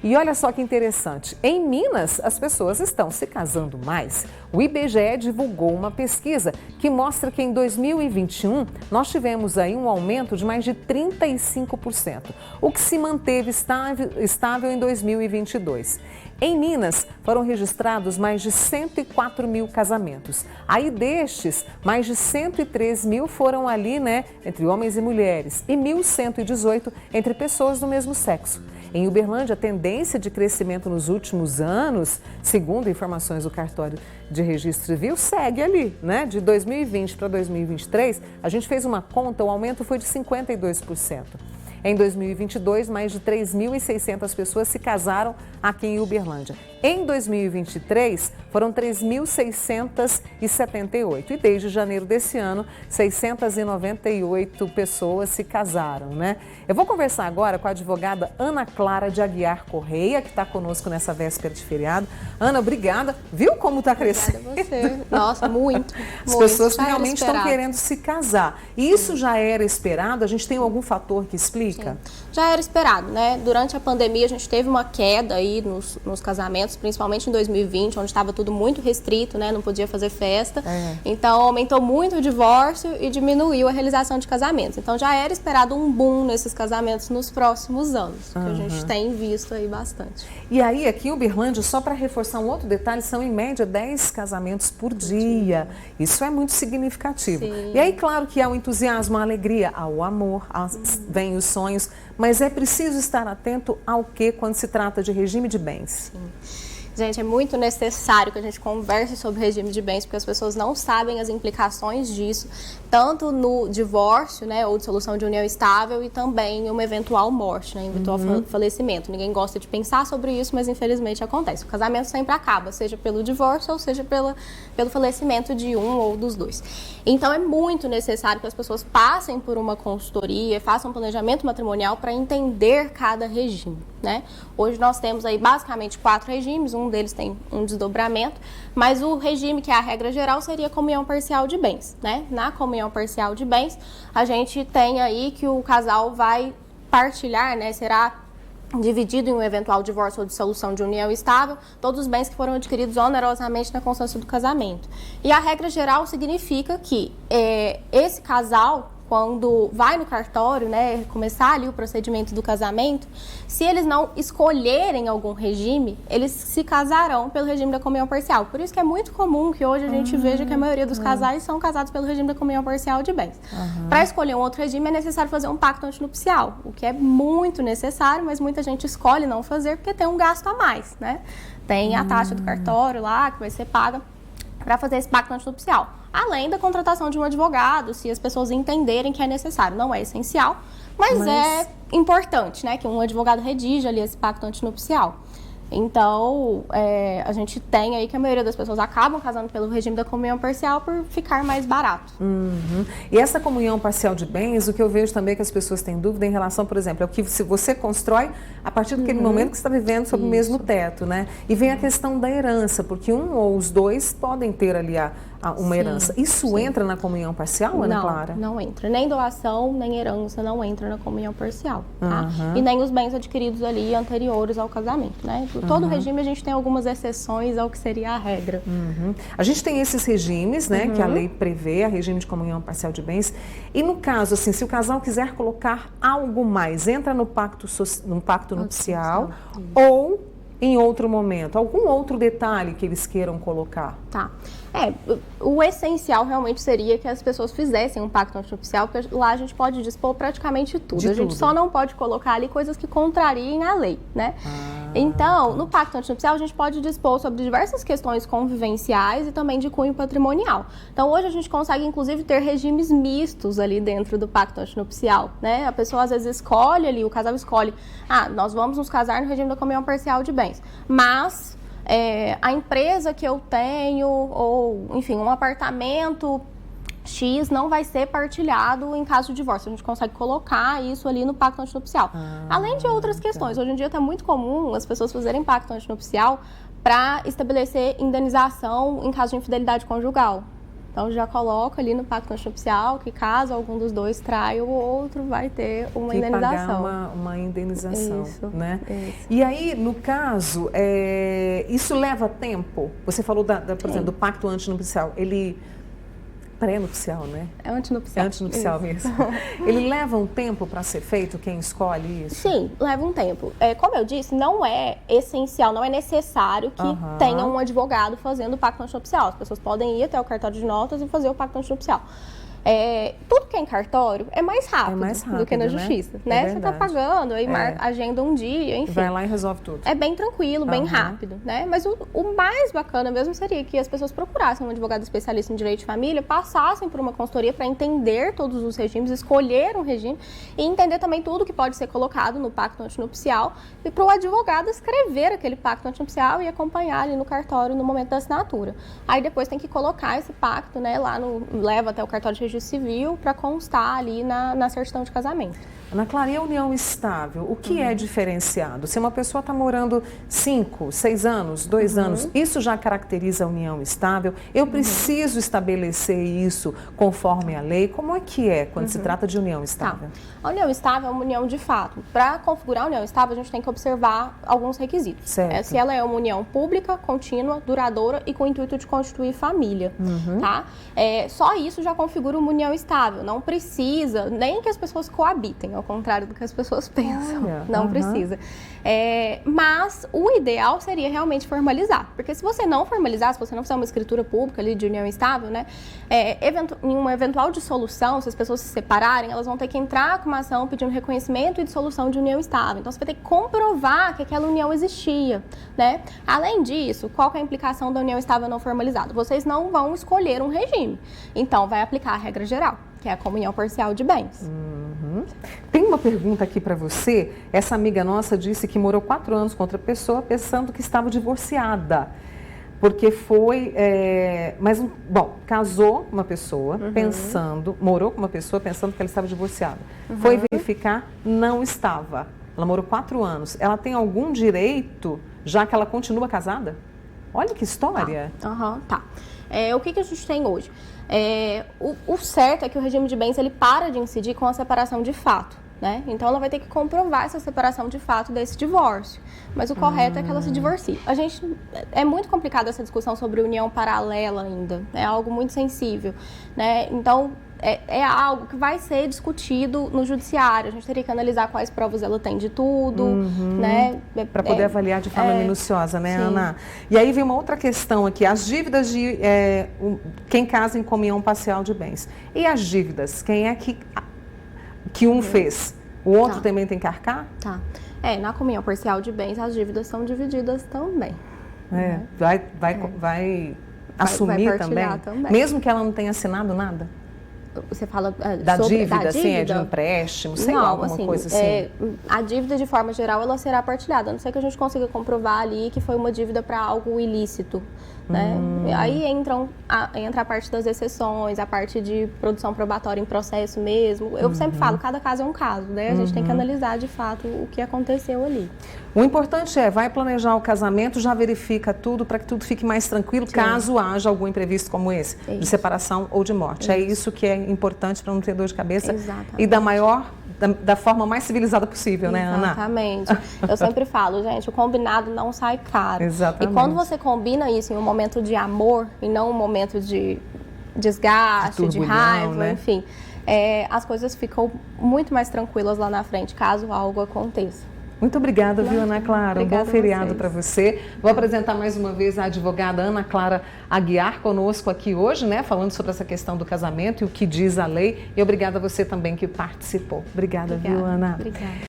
E olha só que interessante, em Minas as pessoas estão se casando mais. O IBGE divulgou uma pesquisa que mostra que em 2021 nós tivemos aí um aumento de mais de 35%, o que se manteve estável em 2022. Em Minas, foram registrados mais de 104 mil casamentos. Aí destes, mais de 103 mil foram ali, entre homens e mulheres, e 1.118 entre pessoas do mesmo sexo. Em Uberlândia, a tendência de crescimento nos últimos anos, segundo informações do Cartório de Registro Civil, segue ali, De 2020 para 2023, a gente fez uma conta, o aumento foi de 52%. Em 2022, mais de 3.600 pessoas se casaram aqui em Uberlândia. Em 2023, foram 3.678. E desde janeiro desse ano, 698 pessoas se casaram, Eu vou conversar agora com a advogada Ana Clara de Aguiar Correia, que está conosco nessa véspera de feriado. Ana, obrigada. Viu como está crescendo? Obrigada a você. Nossa, muito. As pessoas realmente estão querendo se casar. E isso já era esperado? A gente tem algum fator que explica? Sim. Já era esperado, Durante a pandemia, a gente teve uma queda aí nos casamentos, principalmente em 2020, onde estava tudo muito restrito, Não podia fazer festa. Então, aumentou muito o divórcio e diminuiu a realização de casamentos. Então, já era esperado um boom nesses casamentos nos próximos anos, que a gente tem visto aí bastante. E aí, aqui em Uberlândia, só para reforçar um outro detalhe, são em média 10 casamentos por dia. Isso é muito significativo. Sim. E aí, claro que há o entusiasmo, a alegria, há o amor, vem os sonhos, mas é preciso estar atento ao que quando se trata de regime de bens. Sim. Gente, é muito necessário que a gente converse sobre regime de bens, porque as pessoas não sabem as implicações disso, tanto no divórcio, ou dissolução de união estável, e também em uma eventual morte, eventual falecimento. Ninguém gosta de pensar sobre isso, mas infelizmente acontece. O casamento sempre acaba, seja pelo divórcio ou seja pelo falecimento de um ou dos dois. Então, é muito necessário que as pessoas passem por uma consultoria, façam um planejamento matrimonial para entender cada regime, Hoje nós temos aí basicamente 4 regimes, um deles tem um desdobramento, mas o regime que é a regra geral seria a comunhão parcial de bens, Na comunhão parcial de bens, a gente tem aí que o casal vai partilhar, será dividido em um eventual divórcio ou dissolução de união estável, todos os bens que foram adquiridos onerosamente na constância do casamento. E a regra geral significa que esse casal, quando vai no cartório, começar ali o procedimento do casamento, se eles não escolherem algum regime, eles se casarão pelo regime da comunhão parcial. Por isso que é muito comum que hoje a gente veja que a maioria dos casais são casados pelo regime da comunhão parcial de bens. Para escolher um outro regime é necessário fazer um pacto antinupcial, o que é muito necessário, mas muita gente escolhe não fazer porque tem um gasto a mais, Tem a taxa do cartório lá que vai ser paga para fazer esse pacto antinupcial. Além da contratação de um advogado, se as pessoas entenderem que é necessário. Não é essencial, mas é importante, que um advogado redija ali esse pacto antinupcial. Então, a gente tem aí que a maioria das pessoas acabam casando pelo regime da comunhão parcial por ficar mais barato. E essa comunhão parcial de bens, o que eu vejo também que as pessoas têm dúvida em relação, por exemplo, é o que se você constrói a partir daquele momento que você está vivendo sob o mesmo teto, E vem a questão da herança, porque um ou os dois podem ter ali uma herança. Isso entra na comunhão parcial, Ana Clara? Não entra. Nem doação, nem herança não entra na comunhão parcial, E nem os bens adquiridos ali anteriores ao casamento, Todo regime a gente tem algumas exceções ao que seria a regra. A gente tem esses regimes, que a lei prevê, a regime de comunhão parcial de bens. E no caso, assim, se o casal quiser colocar algo mais, entra no pacto nupcial ou em outro momento? Algum outro detalhe que eles queiram colocar? Tá. O essencial realmente seria que as pessoas fizessem um pacto antinupcial, porque lá a gente pode dispor praticamente tudo. A gente só não pode colocar ali coisas que contrariem a lei, Então, no pacto antinupcial, a gente pode dispor sobre diversas questões convivenciais e também de cunho patrimonial. Então, hoje a gente consegue, inclusive, ter regimes mistos ali dentro do pacto antinupcial, A pessoa, às vezes, escolhe ali, o casal escolhe, nós vamos nos casar no regime da comunhão parcial de bens, mas a empresa que eu tenho, ou, enfim, um apartamento X não vai ser partilhado em caso de divórcio. A gente consegue colocar isso ali no pacto antinupcial. Além de outras questões. Hoje em dia está muito comum as pessoas fazerem pacto antinupcial para estabelecer indenização em caso de infidelidade conjugal. Então já coloca ali no pacto antinupcial que caso algum dos dois traia, o outro vai ter uma indenização. Pagar uma indenização, Isso, né? Isso. E aí, no caso, isso leva tempo? Você falou, por exemplo, do pacto antinupcial, ele... Pré-nupcial, né? É antinupcial. É antinupcial mesmo. Ele leva um tempo para ser feito, quem escolhe isso? Sim, leva um tempo. Como eu disse, não é essencial, não é necessário que tenha um advogado fazendo o pacto antinupcial. As pessoas podem ir até o cartório de notas e fazer o pacto antinupcial. Tudo que é em cartório é mais rápido, do que na justiça, né? Você está pagando, aí agenda um dia, enfim. Vai lá e resolve tudo. É bem tranquilo, bem rápido, né? Mas o mais bacana mesmo seria que as pessoas procurassem um advogado especialista em direito de família, passassem por uma consultoria para entender todos os regimes, escolher um regime e entender também tudo que pode ser colocado no pacto antinupcial e para o advogado escrever aquele pacto antinupcial e acompanhar ali no cartório no momento da assinatura. Aí depois tem que colocar esse pacto, né, leva até o cartório de registro civil para constar ali na certidão de casamento. Ana Clara, e a união estável, o que é diferenciado? Se uma pessoa está morando 5, 6 anos, 2 anos, isso já caracteriza a união estável? Eu preciso estabelecer isso conforme a lei? Como é que é quando se trata de união estável? A união estável é uma união de fato. Para configurar a união estável, a gente tem que observar alguns requisitos. Se ela é uma união pública, contínua, duradoura e com o intuito de constituir família. Tá? Só isso já configura uma união estável. Não precisa nem que as pessoas coabitem, ao contrário do que as pessoas pensam. Não precisa. Mas o ideal seria realmente formalizar. Porque se você não formalizar, se você não fizer uma escritura pública ali de união estável, né, em uma eventual dissolução, se as pessoas se separarem, elas vão ter que entrar com uma ação pedindo reconhecimento e dissolução de união estável. Então você vai ter que comprovar que aquela união existia, né? Além disso, qual que é a implicação da união estável não formalizada? Vocês não vão escolher um regime. Então vai aplicar a regra geral, que é a comunhão parcial de bens. Tem uma pergunta aqui para você. Essa amiga nossa disse que morou 4 anos com outra pessoa pensando que estava divorciada. Porque casou com uma pessoa morou com uma pessoa pensando que ela estava divorciada. Foi verificar, não estava. Ela morou 4 anos. Ela tem algum direito, já que ela continua casada? Olha que história. O que a gente tem hoje? O certo é que o regime de bens ele para de incidir com a separação de fato, né? Então ela vai ter que comprovar essa separação de fato desse divórcio. Mas o correto é que ela se divorcie. É muito complicado essa discussão sobre união paralela ainda. É algo muito sensível, né? Então é algo que vai ser discutido no judiciário. A gente teria que analisar quais provas ela tem de tudo, né? Para poder avaliar de forma minuciosa, né, Ana? E aí vem uma outra questão aqui, as dívidas de quem casa em comunhão parcial de bens. E as dívidas, quem é que um fez? O outro também tem que arcar? Na comunhão parcial de bens, as dívidas são divididas também. Vai assumir também? Mesmo que ela não tenha assinado nada? Você fala da dívida, assim, de um empréstimo, sei lá, alguma coisa assim. A dívida, de forma geral, ela será partilhada. A não ser que a gente consiga comprovar ali que foi uma dívida para algo ilícito, né? Aí entra a parte das exceções, a parte de produção probatória em processo mesmo. Eu sempre falo, cada caso é um caso, né? A gente tem que analisar, de fato, o que aconteceu ali. O importante vai planejar o casamento, já verifica tudo para que tudo fique mais tranquilo, caso haja algum imprevisto como esse, de separação ou de morte. É isso que é importante para não ter dor de cabeça e da forma mais civilizada possível, né, Ana? Exatamente. Eu sempre falo, gente, o combinado não sai caro. Exatamente. E quando você combina isso em um momento de amor e não um momento de desgaste, de raiva, né? Enfim, as coisas ficam muito mais tranquilas lá na frente, caso algo aconteça. Muito obrigada, viu, Ana Clara? Um bom feriado para você. Vou apresentar mais uma vez a advogada Ana Clara Aguiar conosco aqui hoje, né? Falando sobre essa questão do casamento e o que diz a lei. E obrigada a você também que participou. Obrigada, viu, Ana? Obrigada.